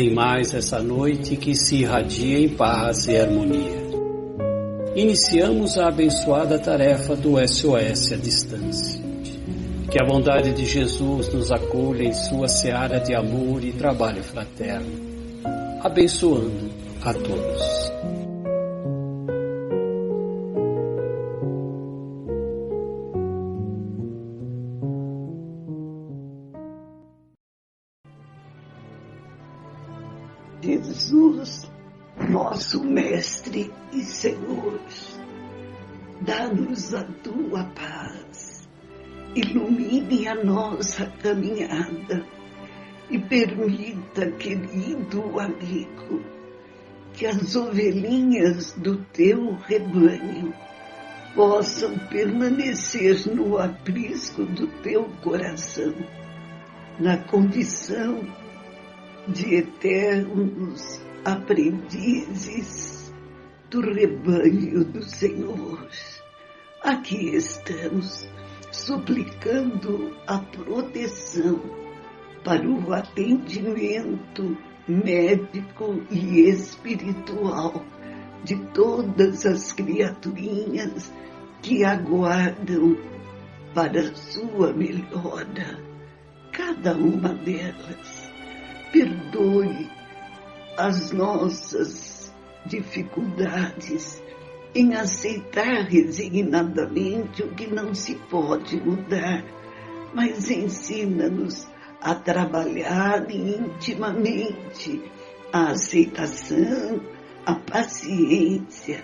em mais essa noite que se irradia em paz e harmonia. Iniciamos a abençoada tarefa do SOS à distância. Que a bondade de Jesus nos acolha em sua seara de amor e trabalho fraterno, abençoando a todos. Jesus, nosso Mestre e Senhor, dá-nos a tua paz, ilumine a nossa caminhada e permita, querido amigo, que as ovelhinhas do teu rebanho possam permanecer no aprisco do teu coração, na condição de eternos aprendizes do rebanho do Senhor. Aqui estamos, suplicando a proteção para o atendimento médico e espiritual de todas as criaturinhas que aguardam para a sua melhora, cada uma delas. Perdoe as nossas dificuldades em aceitar resignadamente o que não se pode mudar, mas ensina-nos a trabalhar intimamente a aceitação, a paciência,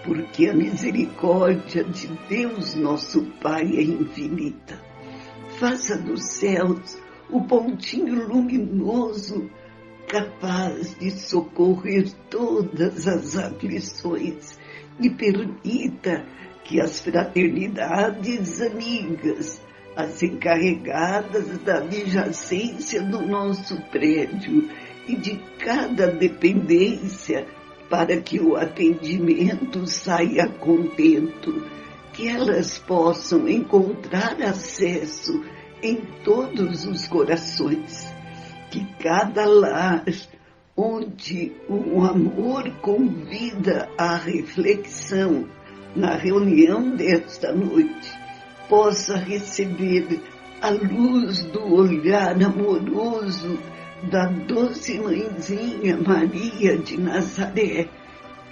porque a misericórdia de Deus, nosso Pai, é infinita. Faça dos céus o pontinho luminoso capaz de socorrer todas as aflições e permita que as fraternidades amigas, as encarregadas da adjacência do nosso prédio e de cada dependência, para que o atendimento saia contento, que elas possam encontrar acesso em todos os corações, que cada lar onde o amor convida à reflexão na reunião desta noite possa receber a luz do olhar amoroso da doce mãezinha Maria de Nazaré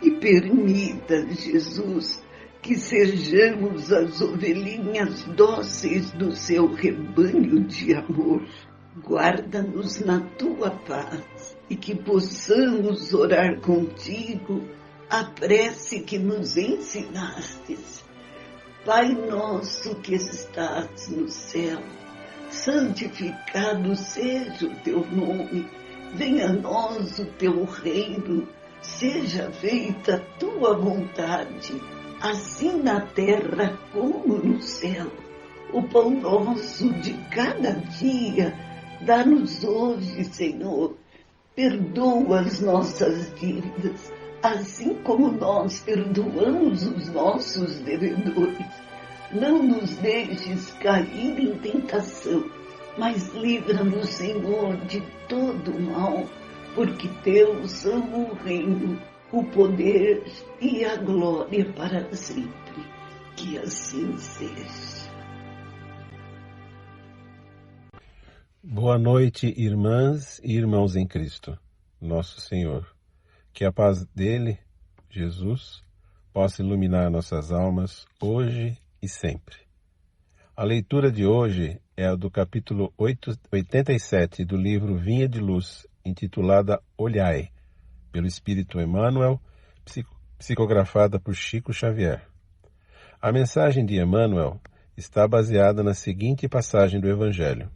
e permita, Jesus, que sejamos as ovelhinhas dóceis do seu rebanho de amor. Guarda-nos na tua paz e que possamos orar contigo a prece que nos ensinastes. Pai nosso que estás no céu, santificado seja o teu nome, venha a nós o teu reino, seja feita a tua vontade, assim na terra como no céu. O pão nosso de cada dia, dá-nos hoje, Senhor. Perdoa as nossas dívidas, assim como nós perdoamos os nossos devedores. Não nos deixes cair em tentação, mas livra-nos, Senhor, de todo mal, porque teu são o reino, o poder e a glória para sempre. Que assim seja. Boa noite, irmãs e irmãos em Cristo, nosso Senhor. Que a paz dele, Jesus, possa iluminar nossas almas hoje e sempre. A leitura de hoje é a do capítulo 87 do livro Vinha de Luz, intitulada Olhai, pelo Espírito Emmanuel, psicografada por Chico Xavier. A mensagem de Emmanuel está baseada na seguinte passagem do Evangelho: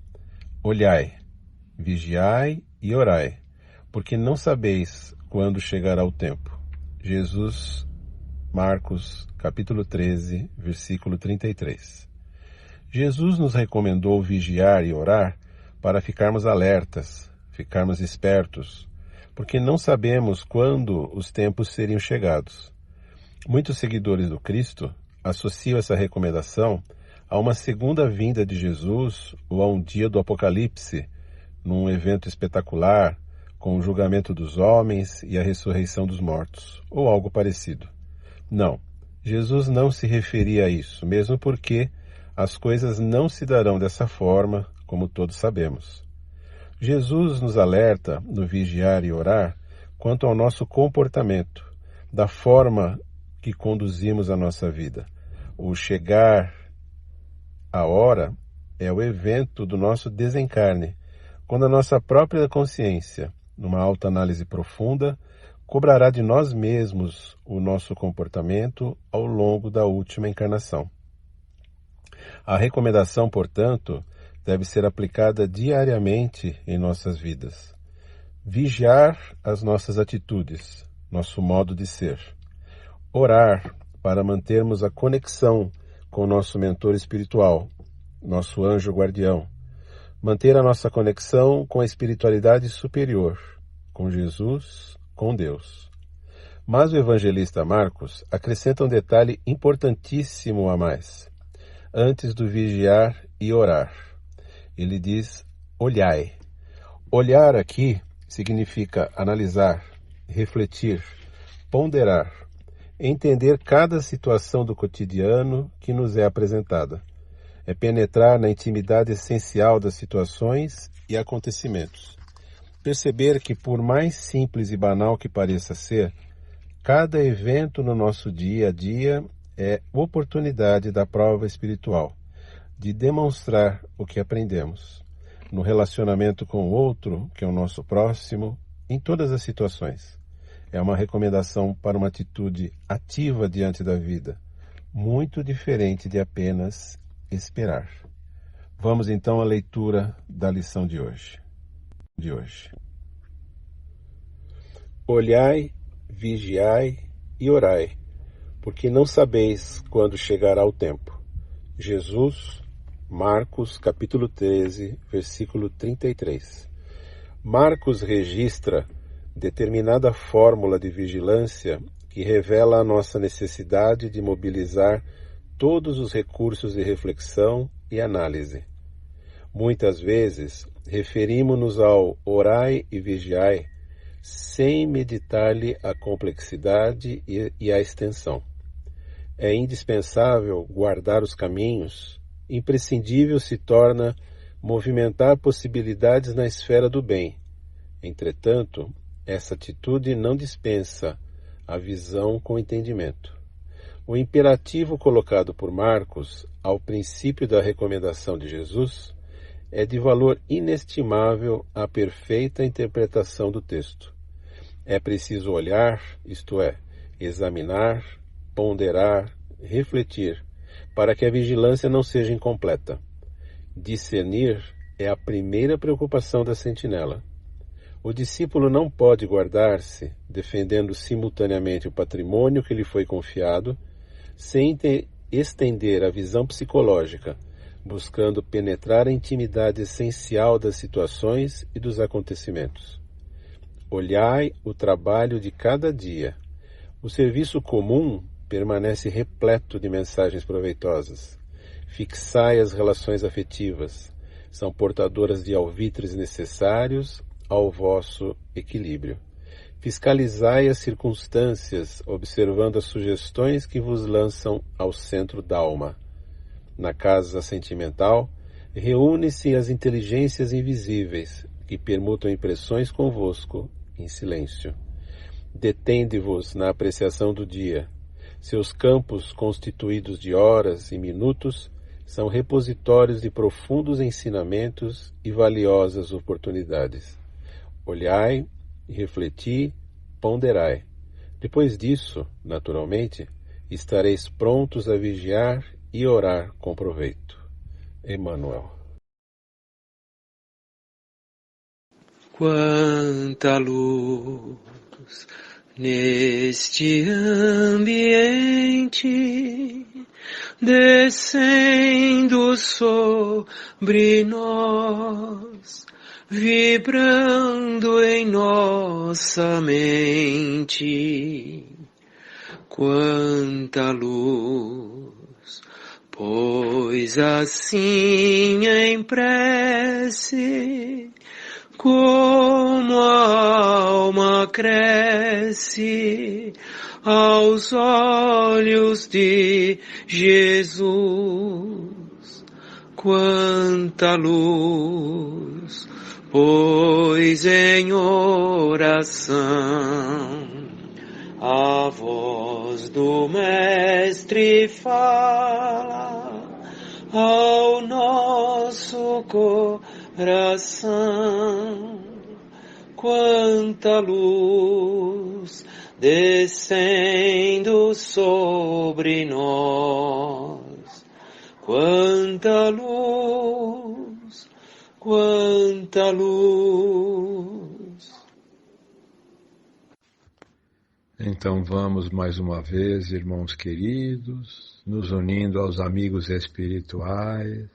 Olhai, vigiai e orai, porque não sabeis quando chegará o tempo. Jesus, Marcos, capítulo 13, versículo 33. Jesus nos recomendou vigiar e orar para ficarmos alertas, ficarmos espertos, porque não sabemos quando os tempos seriam chegados. Muitos seguidores do Cristo associam essa recomendação a uma segunda vinda de Jesus ou a um dia do Apocalipse, num evento espetacular, com o julgamento dos homens e a ressurreição dos mortos, ou algo parecido. Não, Jesus não se referia a isso, mesmo porque as coisas não se darão dessa forma, como todos sabemos. Jesus nos alerta no vigiar e orar quanto ao nosso comportamento, da forma que conduzimos a nossa vida. O chegar a hora é o evento do nosso desencarne, quando a nossa própria consciência, numa autoanálise profunda, cobrará de nós mesmos o nosso comportamento ao longo da última encarnação. A recomendação, portanto, deve ser aplicada diariamente em nossas vidas. Vigiar as nossas atitudes, nosso modo de ser. Orar para mantermos a conexão com o nosso mentor espiritual, nosso anjo guardião. Manter a nossa conexão com a espiritualidade superior, com Jesus, com Deus. Mas o evangelista Marcos acrescenta um detalhe importantíssimo a mais. Antes do vigiar e orar, ele diz: olhai. Olhar aqui significa analisar, refletir, ponderar, entender cada situação do cotidiano que nos é apresentada. É penetrar na intimidade essencial das situações e acontecimentos. Perceber que, por mais simples e banal que pareça ser, cada evento no nosso dia a dia é oportunidade da prova espiritual, de demonstrar o que aprendemos, no relacionamento com o outro, que é o nosso próximo, em todas as situações. É uma recomendação para uma atitude ativa diante da vida, muito diferente de apenas esperar. Vamos então à leitura da lição de hoje. Olhai, vigiai e orai, porque não sabeis quando chegará o tempo. Jesus, Marcos, capítulo 13, versículo 33. Marcos registra determinada fórmula de vigilância que revela a nossa necessidade de mobilizar todos os recursos de reflexão e análise. Muitas vezes, referimos-nos ao orai e vigiai sem meditar-lhe a complexidade e a extensão. É indispensável guardar os caminhos, imprescindível se torna movimentar possibilidades na esfera do bem. Entretanto, essa atitude não dispensa a visão com entendimento. O imperativo colocado por Marcos ao princípio da recomendação de Jesus é de valor inestimável à perfeita interpretação do texto. É preciso olhar, isto é, examinar, ponderar, refletir, para que a vigilância não seja incompleta. Discernir é a primeira preocupação da sentinela. O discípulo não pode guardar-se, defendendo simultaneamente o patrimônio que lhe foi confiado, sem estender a visão psicológica, buscando penetrar a intimidade essencial das situações e dos acontecimentos. Olhai o trabalho de cada dia. O serviço comum permanece repleto de mensagens proveitosas. Fixai as relações afetivas. São portadoras de alvitres necessários ao vosso equilíbrio. Fiscalizai as circunstâncias, observando as sugestões que vos lançam ao centro da alma. Na casa sentimental, reúne-se as inteligências invisíveis, que permutam impressões convosco em silêncio. Detende-vos na apreciação do dia. Seus campos, constituídos de horas e minutos, são repositórios de profundos ensinamentos e valiosas oportunidades. Olhai, refleti, ponderai. Depois disso, naturalmente, estareis prontos a vigiar e orar com proveito. Emmanuel. Quanta luz neste ambiente, descendo sobre nós, vibrando em nossa mente. Quanta luz, pois assim em prece como a alma cresce aos olhos de Jesus. Quanta luz, pois em oração a voz do Mestre fala ao nosso coração. Quanta luz descendo sobre nós. Quanta luz, quanta luz. Então vamos mais uma vez, irmãos queridos, nos unindo aos amigos espirituais,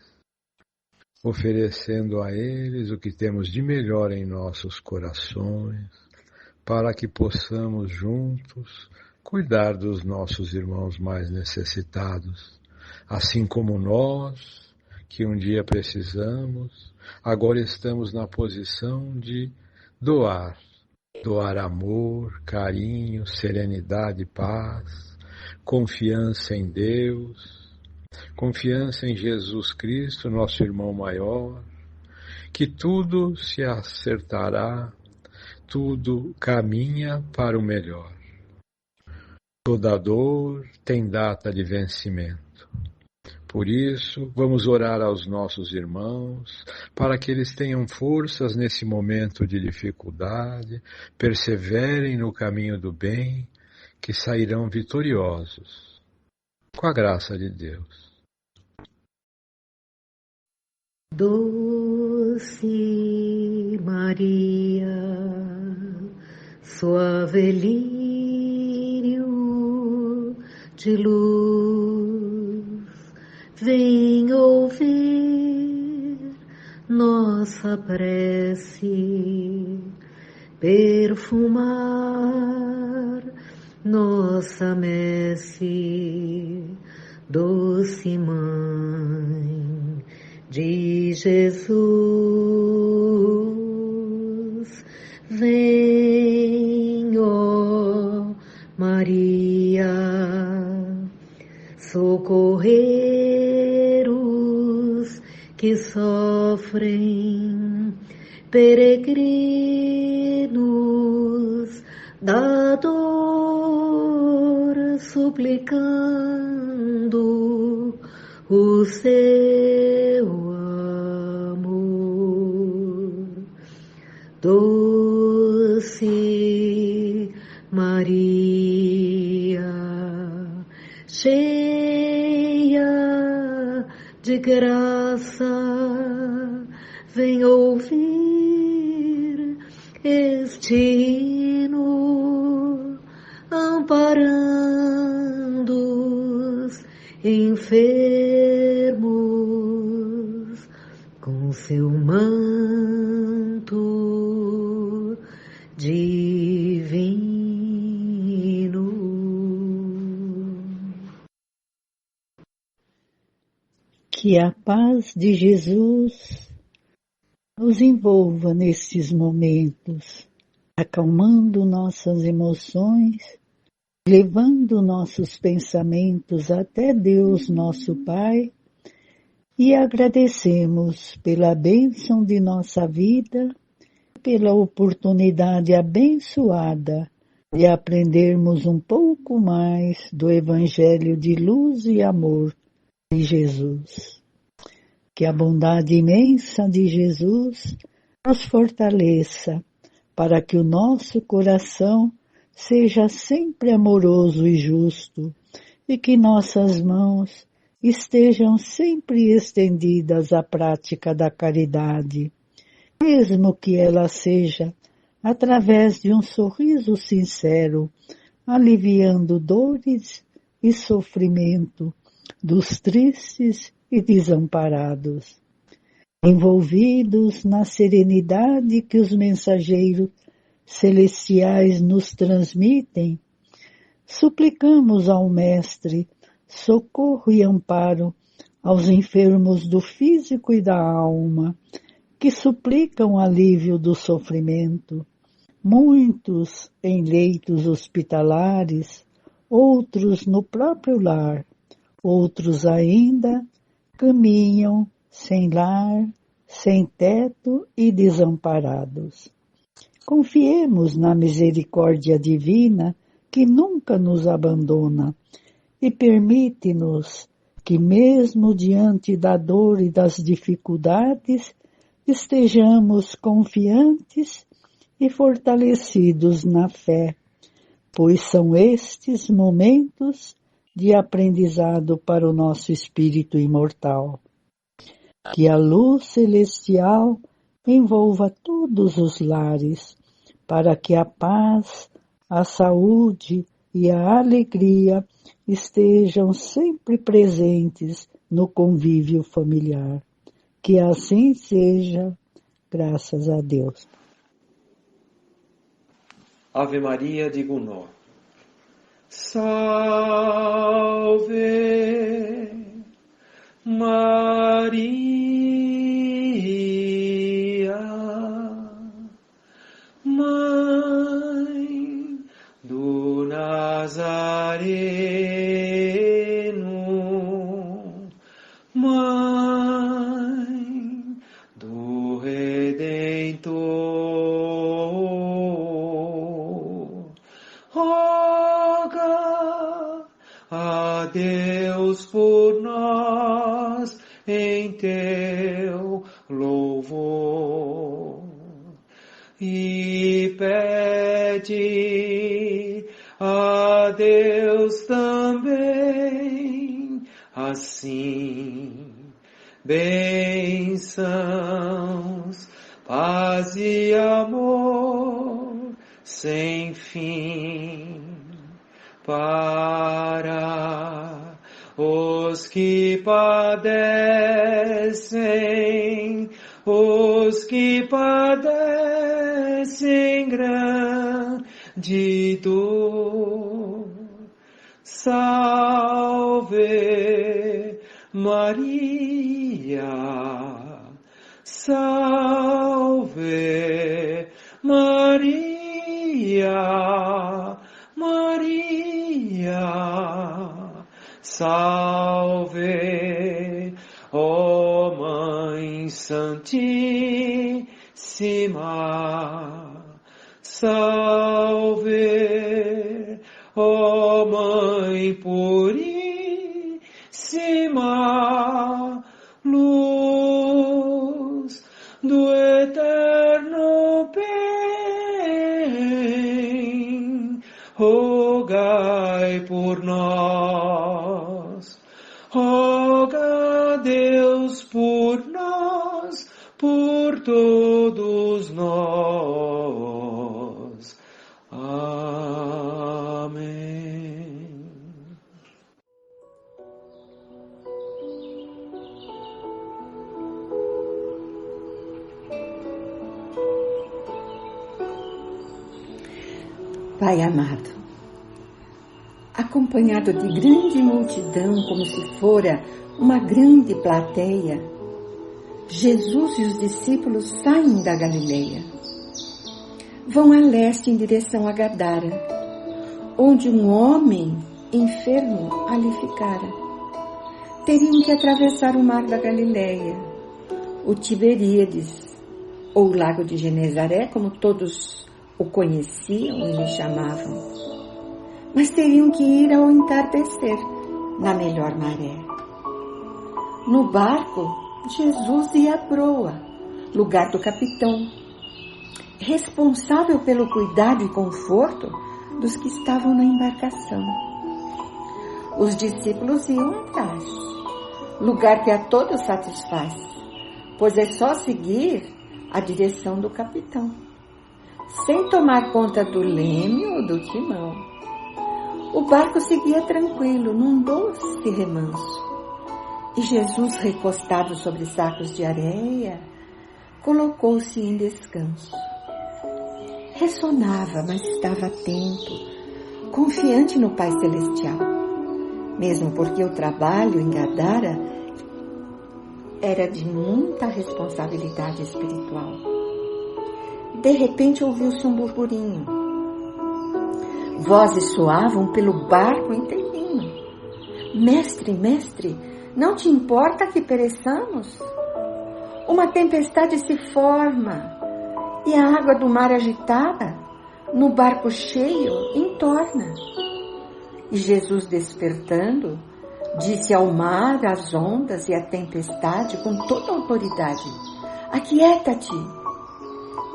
oferecendo a eles o que temos de melhor em nossos corações, para que possamos juntos cuidar dos nossos irmãos mais necessitados, assim como nós, que um dia precisamos, agora estamos na posição de doar amor, carinho, serenidade, paz, confiança em Deus, confiança em Jesus Cristo, nosso irmão maior, que tudo se acertará, tudo caminha para o melhor. Toda dor tem data de vencimento. Por isso, vamos orar aos nossos irmãos, para que eles tenham forças nesse momento de dificuldade, perseverem no caminho do bem, que sairão vitoriosos, com a graça de Deus. Doce Maria, suave lírio de luz, vem ouvir nossa prece, perfumar nossa messe, doce Mãe de Jesus. Vem, ó Maria, socorrer os que sofrem, peregrinos da dor, suplicando o seu amor. Doce Maria, cheia de graça, vem ouvir este hino, amparando os enfermos com seu manto divino. Que a paz de Jesus nos envolva nestes momentos, acalmando nossas emoções, levando nossos pensamentos até Deus, nosso Pai, e agradecemos pela bênção de nossa vida, pela oportunidade abençoada de aprendermos um pouco mais do Evangelho de luz e amor de Jesus. Que a bondade imensa de Jesus nos fortaleça para que o nosso coração seja sempre amoroso e justo e que nossas mãos estejam sempre estendidas à prática da caridade, mesmo que ela seja através de um sorriso sincero, aliviando dores e sofrimento dos tristes e desamparados. Envolvidos na serenidade que os mensageiros celestiais nos transmitem, suplicamos ao Mestre socorro e amparo aos enfermos do físico e da alma, que suplicam o alívio do sofrimento, muitos em leitos hospitalares, outros no próprio lar, outros ainda caminham sem lar, sem teto e desamparados. Confiemos na misericórdia divina que nunca nos abandona e permite-nos que, mesmo diante da dor e das dificuldades, estejamos confiantes e fortalecidos na fé, pois são estes momentos de aprendizado para o nosso espírito imortal. Que a luz celestial envolva todos os lares, para que a paz, a saúde e a alegria estejam sempre presentes no convívio familiar. Que assim seja, graças a Deus. Ave Maria de Gounod. Salve Maria, Mãe do Nazareno, Mãe do Redentor, roga a Deus por nós em teu louvor e pede a Deus também assim bênçãos, paz e amor sem fim para os que padecem, grande dor. Salve Maria, salve Maria, Maria, salve, ó Mãe Santíssima, salve, ó Mãe Puríssima, luz do eterno bem, rogai por nós. Roga a Deus por nós, por todos nós. Amém. Pai amado, acompanhado de grande multidão, como se fora uma grande plateia, Jesus e os discípulos saem da Galileia. Vão a leste em direção a Gadara, onde um homem enfermo ali ficara. Teriam que atravessar o mar da Galileia, o Tiberíades, ou o lago de Genezaré, como todos o conheciam e lhe chamavam. Mas teriam que ir ao entardecer, na melhor maré. No barco, Jesus ia à proa, lugar do capitão, responsável pelo cuidado e conforto dos que estavam na embarcação. Os discípulos iam atrás, lugar que a todos satisfaz, pois é só seguir a direção do capitão, sem tomar conta do leme ou do timão. O barco seguia tranquilo, num doce remanso. E Jesus, recostado sobre sacos de areia, colocou-se em descanso. Ressonava, mas estava atento, confiante no Pai Celestial. Mesmo porque o trabalho em Gadara era de muita responsabilidade espiritual. De repente ouviu-se um burburinho. Vozes soavam pelo barco inteirinho. Mestre, mestre, não te importa que pereçamos? Uma tempestade se forma e a água do mar agitada, no barco cheio, entorna. E Jesus, despertando, disse ao mar, às ondas e à tempestade com toda a autoridade: aquieta-te!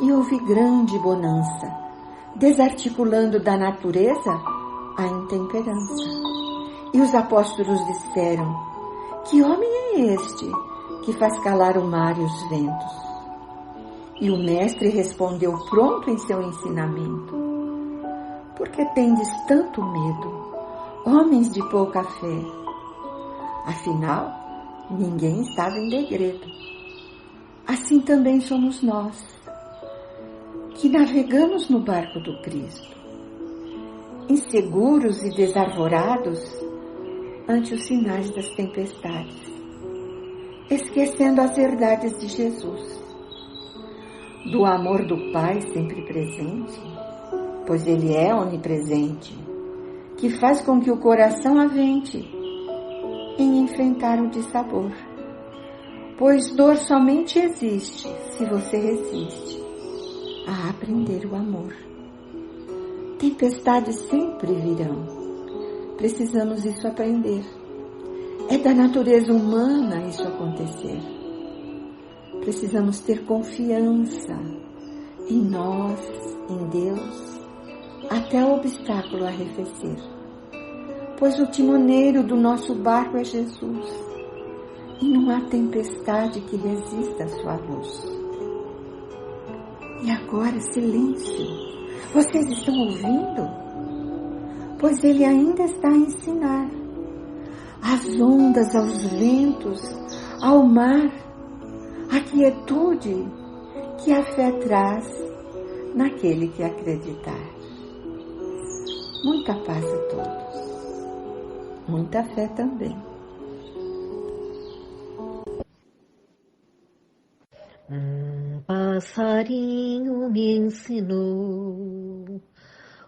E houve grande bonança, desarticulando da natureza a intemperança. E os apóstolos disseram: que homem é este que faz calar o mar e os ventos? E o mestre respondeu pronto em seu ensinamento: por que tendes tanto medo, homens de pouca fé? Afinal, ninguém estava em degredo. Assim também somos nós, que navegamos no barco do Cristo, inseguros e desarvorados ante os sinais das tempestades, esquecendo as verdades de Jesus, do amor do Pai sempre presente, pois Ele é onipresente, que faz com que o coração avente em enfrentar o dissabor, pois dor somente existe se você resiste a aprender o amor. Tempestades sempre virão, precisamos isso aprender. É da natureza humana isso acontecer. Precisamos ter confiança em nós, em Deus, até o obstáculo arrefecer. Pois o timoneiro do nosso barco é Jesus, e não há tempestade que resista à sua luz. E agora, silêncio. Vocês estão ouvindo? Pois ele ainda está a ensinar. Às ondas, aos ventos, ao mar, a quietude que a fé traz naquele que acreditar. Muita paz a todos. Muita fé também. Um passarinho me ensinou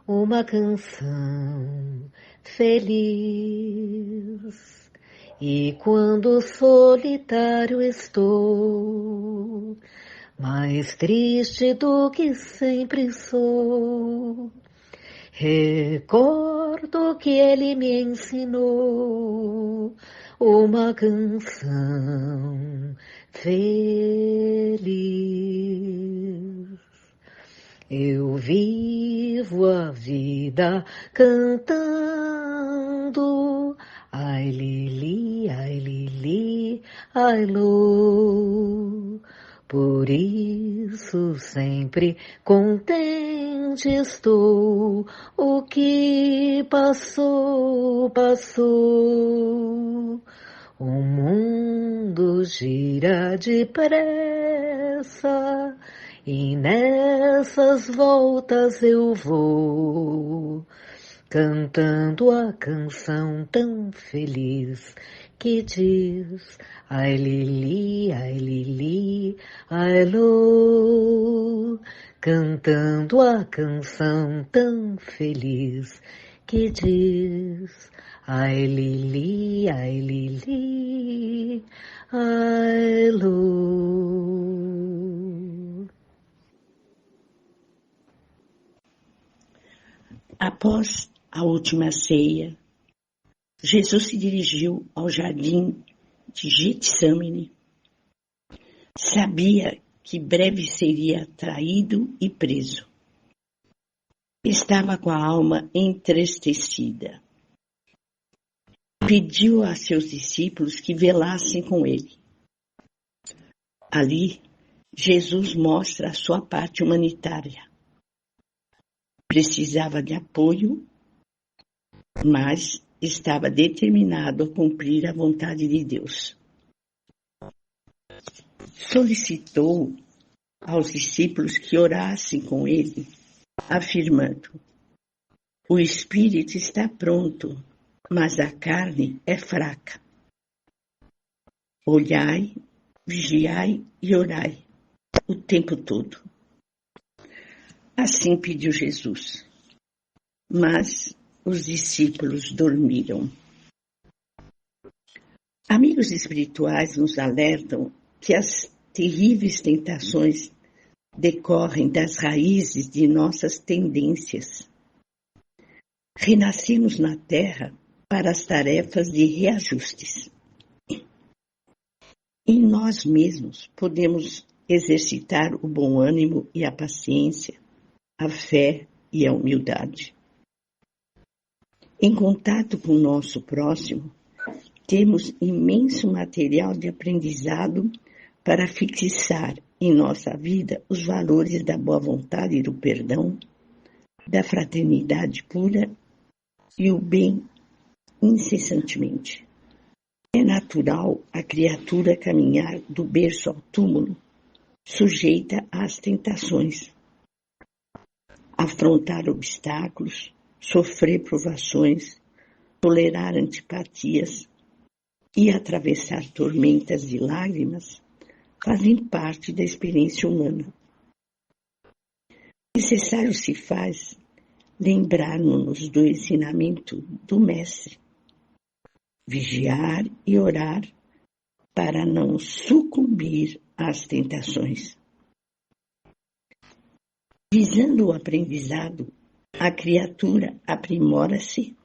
uma canção feliz, e quando solitário estou, mais triste do que sempre sou, recordo que ele me ensinou uma canção feliz. Eu vivo a vida cantando, ai Lili, ai Lô. Por isso sempre contente estou, o que passou, passou. O mundo gira depressa e nessas voltas eu vou, cantando a canção tão feliz que diz ai Lili, ai Lô, cantando a canção tão feliz que diz ai Lili, ai Lô. Após a última ceia, Jesus se dirigiu ao jardim de Getsemane. Sabia que breve seria traído e preso. Estava com a alma entristecida. Pediu a seus discípulos que velassem com ele. Ali, Jesus mostra a sua parte humanitária. Precisava de apoio, mas estava determinado a cumprir a vontade de Deus. Solicitou aos discípulos que orassem com ele, afirmando: o espírito está pronto, mas a carne é fraca. Olhai vigiai e orai o tempo todo. Assim pediu Jesus. Mas os discípulos dormiram. Amigos espirituais nos alertam que as terríveis tentações decorrem das raízes de nossas tendências. Renascemos na Terra para as tarefas de reajustes. Em nós mesmos podemos exercitar o bom ânimo e a paciência, a fé e a humildade. Em contato com o nosso próximo, temos imenso material de aprendizado para fixar em nossa vida os valores da boa vontade e do perdão, da fraternidade pura e o bem incessantemente. É natural a criatura caminhar do berço ao túmulo, sujeita às tentações, afrontar obstáculos, sofrer provações, tolerar antipatias e atravessar tormentas de lágrimas fazem parte da experiência humana. Necessário se faz lembrar-nos do ensinamento do Mestre, vigiar e orar para não sucumbir às tentações. Visando o aprendizado, a criatura aprimora-se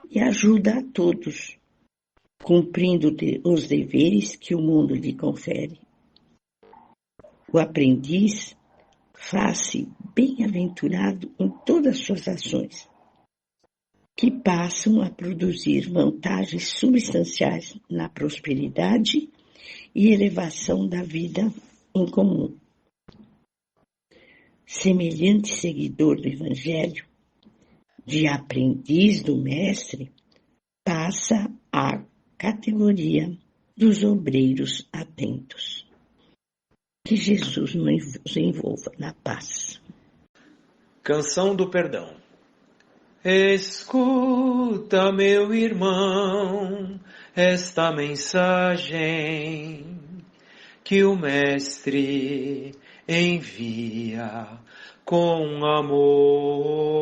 e ajuda a todos, cumprindo os deveres que o mundo lhe confere. O aprendiz faz-se bem-aventurado em todas as suas ações, que passam a produzir vantagens substanciais na prosperidade e elevação da vida em comum. Semelhante seguidor do Evangelho, de aprendiz do Mestre, passa à categoria dos obreiros atentos. Que Jesus nos envolva na paz. Canção do Perdão. Escuta, meu irmão, esta mensagem que o Mestre envia com amor.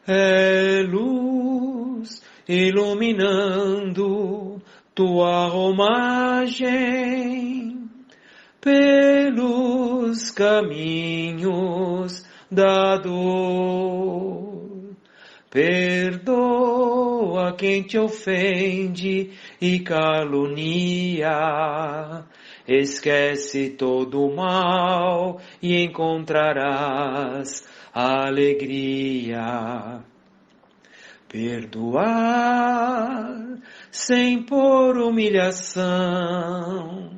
É luz iluminando tua romagem pelos caminhos da dor. Perdoa quem te ofende e calunia. Esquece todo o mal e encontrarás alegria. Perdoar sem por humilhação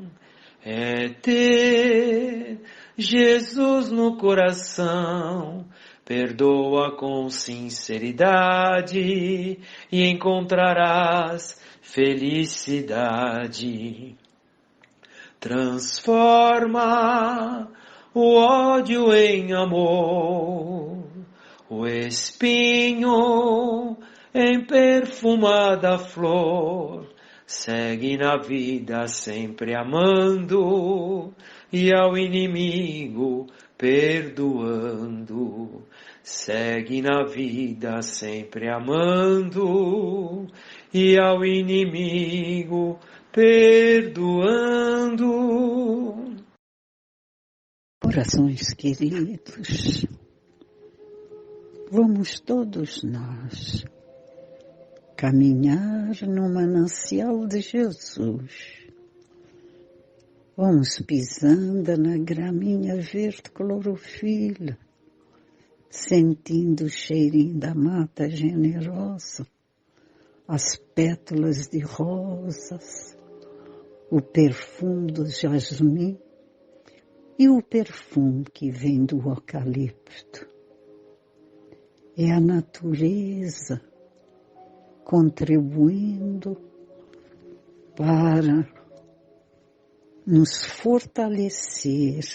é ter Jesus no coração. Perdoa com sinceridade e encontrarás felicidade. Transforma o ódio em amor, o espinho em perfumada flor. Segue na vida sempre amando e ao inimigo perdoando. Segue na vida sempre amando e ao inimigo perdoando. Corações queridos, vamos todos nós caminhar no manancial de Jesus. Vamos pisando na graminha verde clorofila, sentindo o cheirinho da mata generosa, as pétalas de rosas, o perfume do jasmim e o perfume que vem do eucalipto. É a natureza contribuindo para nos fortalecer,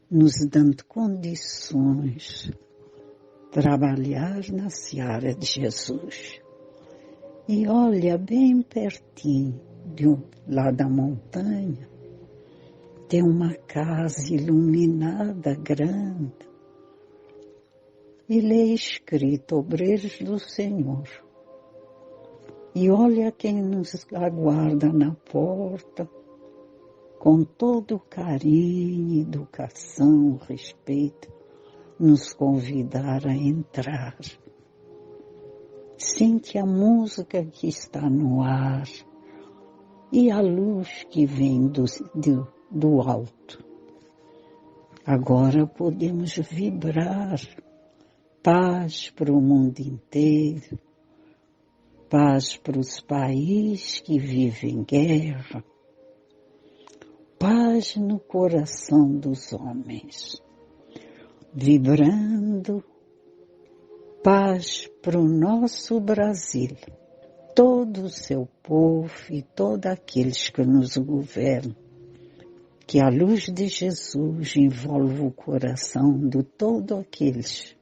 nos dando condições, trabalhar na seara de Jesus. E olha bem pertinho, lá da montanha, tem uma casa iluminada grande. E lê escrito, obreiros do Senhor. E olha quem nos aguarda na porta, com todo carinho, educação, respeito, nos convidar a entrar. Sente a música que está no ar e a luz que vem do alto. Agora podemos vibrar paz para o mundo inteiro, paz para os países que vivem guerra, paz no coração dos homens, vibrando paz para o nosso Brasil, todo o seu povo e todos aqueles que nos governam. Que a luz de Jesus envolva o coração de todos aqueles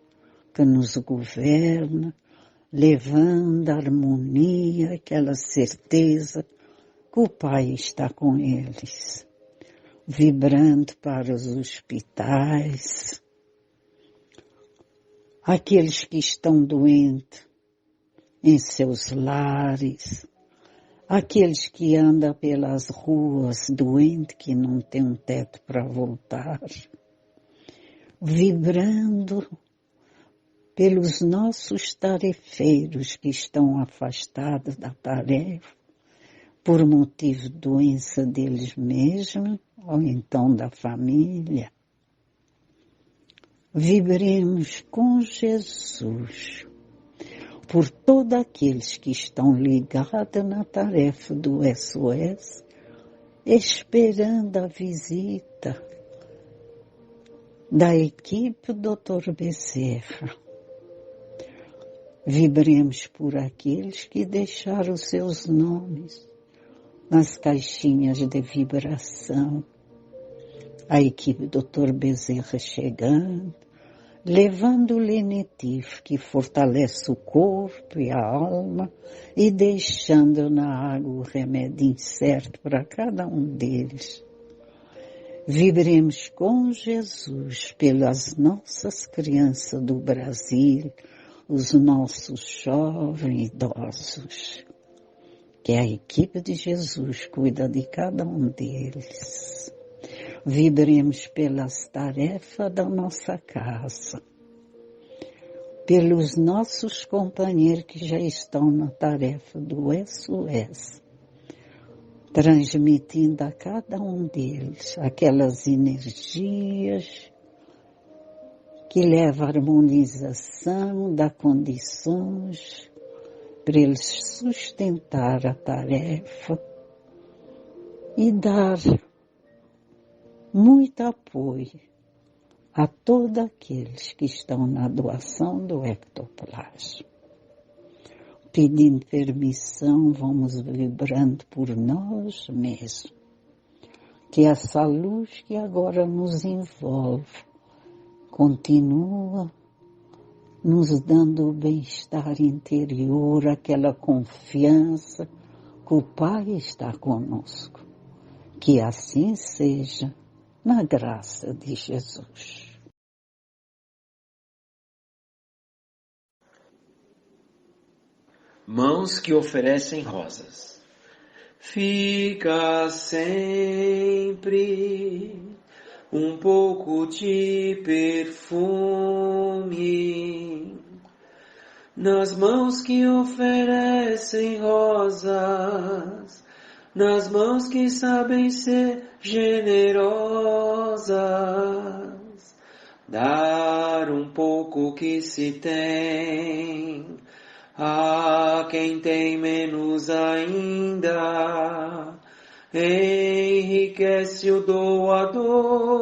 que nos governam, levando a harmonia, aquela certeza que o Pai está com eles, vibrando para os hospitais, aqueles que estão doentes em seus lares, aqueles que andam pelas ruas doentes, que não têm um teto para voltar, vibrando pelos nossos tarefeiros que estão afastados da tarefa, por motivo de doença deles mesmos, ou então da família. Vibremos com Jesus, por todos aqueles que estão ligados na tarefa do SOS, esperando a visita da equipe Dr. Bezerra. Vibremos por aqueles que deixaram seus nomes nas caixinhas de vibração. A equipe Dr. Bezerra chegando, levando o lenitivo que fortalece o corpo e a alma e deixando na água o remédio certo para cada um deles. Vibremos com Jesus pelas nossas crianças do Brasil, os nossos jovens idosos, que a equipe de Jesus cuida de cada um deles. Vibremos pelas tarefas da nossa casa, pelos nossos companheiros que já estão na tarefa do SOS, transmitindo a cada um deles aquelas energias que levam à harmonização das condições para eles sustentar a tarefa e dar muito apoio a todos aqueles que estão na doação do ectoplasma. Pedindo permissão, vamos vibrando por nós mesmos. Que essa luz que agora nos envolve continua nos dando o bem-estar interior, aquela confiança que o Pai está conosco. Que assim seja, na graça de Jesus. Mãos que oferecem rosas. Fica sempre um pouco de perfume nas mãos que oferecem rosas, nas mãos que sabem ser generosas, dar um pouco que se tem a quem tem menos ainda, enriquece o doador,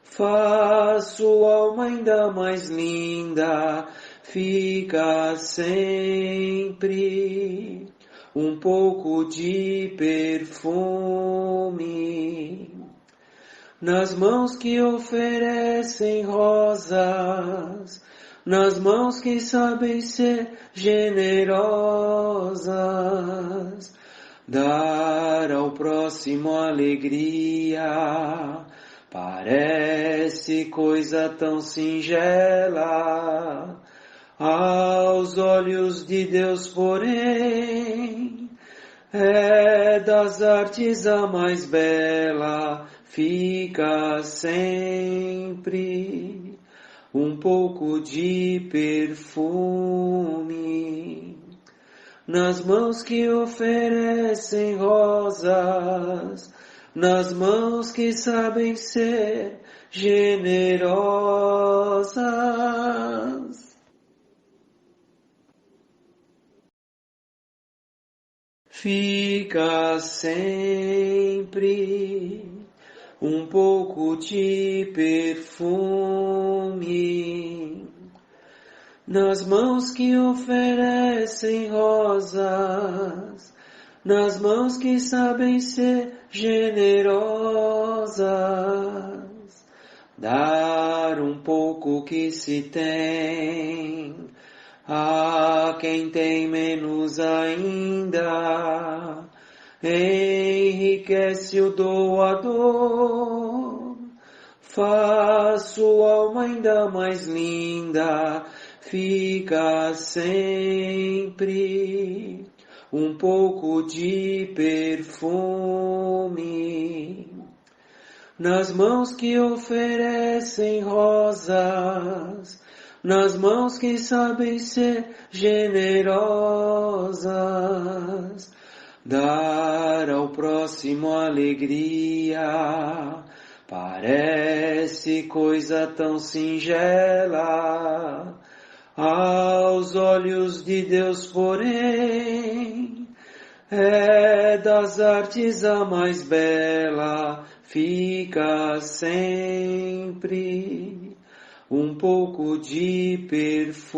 faz sua alma ainda mais linda, fica sempre um pouco de perfume nas mãos que oferecem rosas, nas mãos que sabem ser generosas, Dar ao próximo alegria parece coisa tão singela. Aos olhos de Deus, porém, é das artes a mais bela. Fica sempre um pouco de perfume nas mãos que oferecem rosas, nas mãos que sabem ser generosas. Fica sempre um pouco de perfume nas mãos que oferecem rosas, nas mãos que sabem ser generosas. Dar um pouco que se tem a quem tem menos ainda, enriquece o doador, faz sua alma ainda mais linda. Fica sempre um pouco de perfume nas mãos que oferecem rosas, nas mãos que sabem ser generosas. Dar ao próximo alegria parece coisa tão singela. Aos olhos de Deus, porém, é das artes a mais bela. Fica sempre um pouco de perfume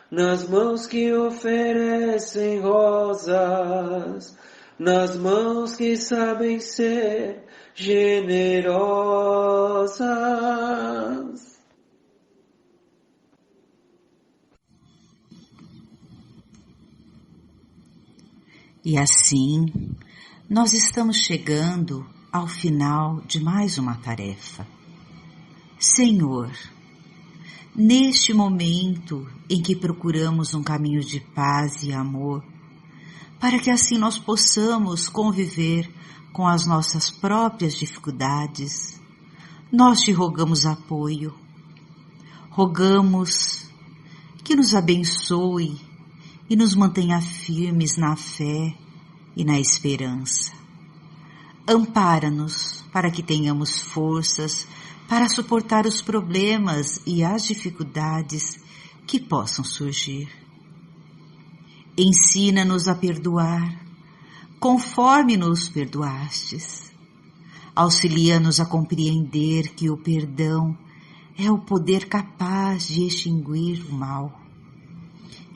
nas mãos que oferecem rosas, nas mãos que sabem ser generosas. E assim, nós estamos chegando ao final de mais uma tarefa. Senhor, neste momento em que procuramos um caminho de paz e amor, para que assim nós possamos conviver com as nossas próprias dificuldades, nós te rogamos apoio, rogamos que nos abençoe e nos mantenha firmes na fé e na esperança. Ampara-nos para que tenhamos forças para suportar os problemas e as dificuldades que possam surgir. Ensina-nos a perdoar, conforme nos perdoastes. Auxilia-nos a compreender que o perdão é o poder capaz de extinguir o mal.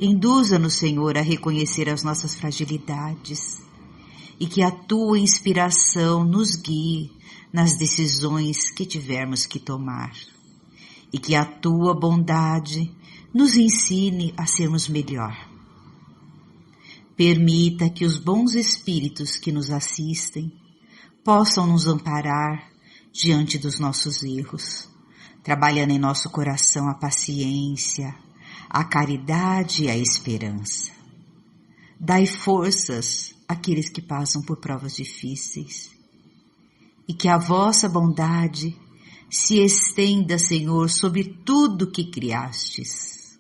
Induza-nos, Senhor, a reconhecer as nossas fragilidades e que a Tua inspiração nos guie nas decisões que tivermos que tomar. E que a Tua bondade nos ensine a sermos melhor. Permita que os bons espíritos que nos assistem possam nos amparar diante dos nossos erros, trabalhando em nosso coração a paciência, a caridade e a esperança. Dai forças àqueles que passam por provas difíceis e que a vossa bondade se estenda, Senhor, sobre tudo que criastes.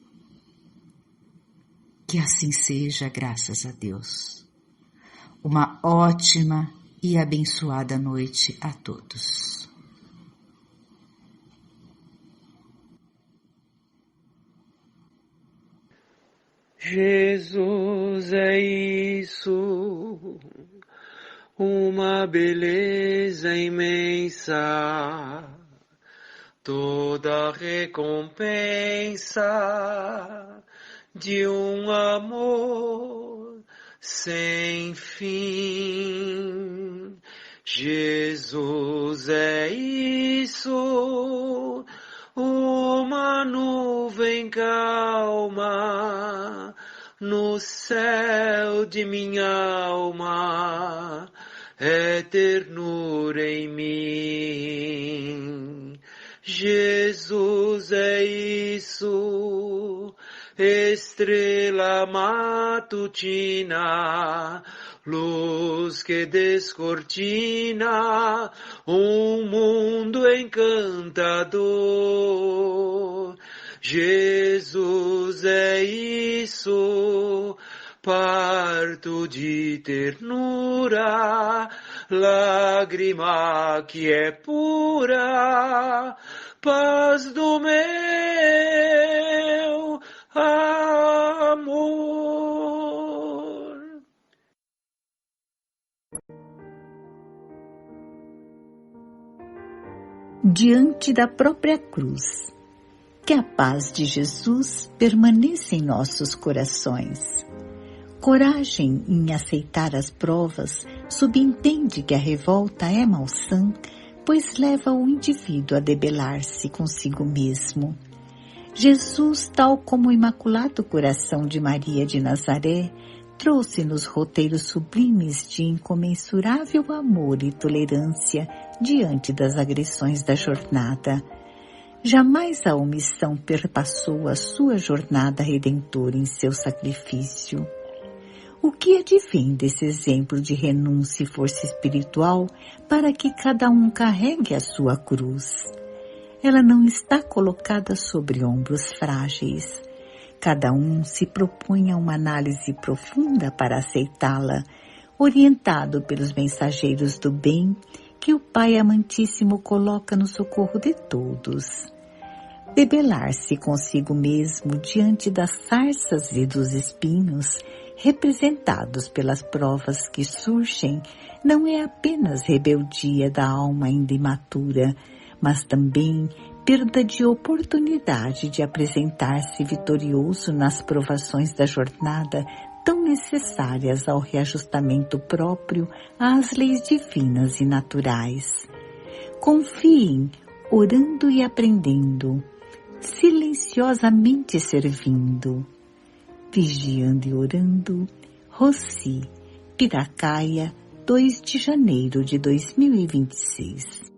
Que assim seja, graças a Deus. Uma ótima e abençoada noite a todos. Jesus, é isso, uma beleza imensa, toda recompensa de um amor sem fim. Jesus, é isso, uma nuvem calma, no céu de minha alma, é ternura em mim. Jesus é isso, estrela matutina, luz que descortina mundo encantador. Jesus é isso, parto de ternura, lágrima que é pura, paz do meu amor. Diante da própria cruz, que a paz de Jesus permaneça em nossos corações. Coragem em aceitar as provas subentende que a revolta é malsã, pois leva o indivíduo a debelar-se consigo mesmo. Jesus, tal como o Imaculado Coração de Maria de Nazaré, trouxe-nos roteiros sublimes de incomensurável amor e tolerância diante das agressões da jornada. Jamais a omissão perpassou a sua jornada redentora em seu sacrifício. O que advém desse exemplo de renúncia e força espiritual para que cada um carregue a sua cruz? Ela não está colocada sobre ombros frágeis. Cada um se propõe a uma análise profunda para aceitá-la, orientado pelos mensageiros do bem que o Pai amantíssimo coloca no socorro de todos. Debelar-se consigo mesmo diante das sarças e dos espinhos, representados pelas provas que surgem, não é apenas rebeldia da alma ainda imatura, mas também perda de oportunidade de apresentar-se vitorioso nas provações da jornada tão necessárias ao reajustamento próprio às leis divinas e naturais. Confiem, orando e aprendendo, silenciosamente servindo, vigiando e orando. Roci, Piracaia, 2 de janeiro de 2026.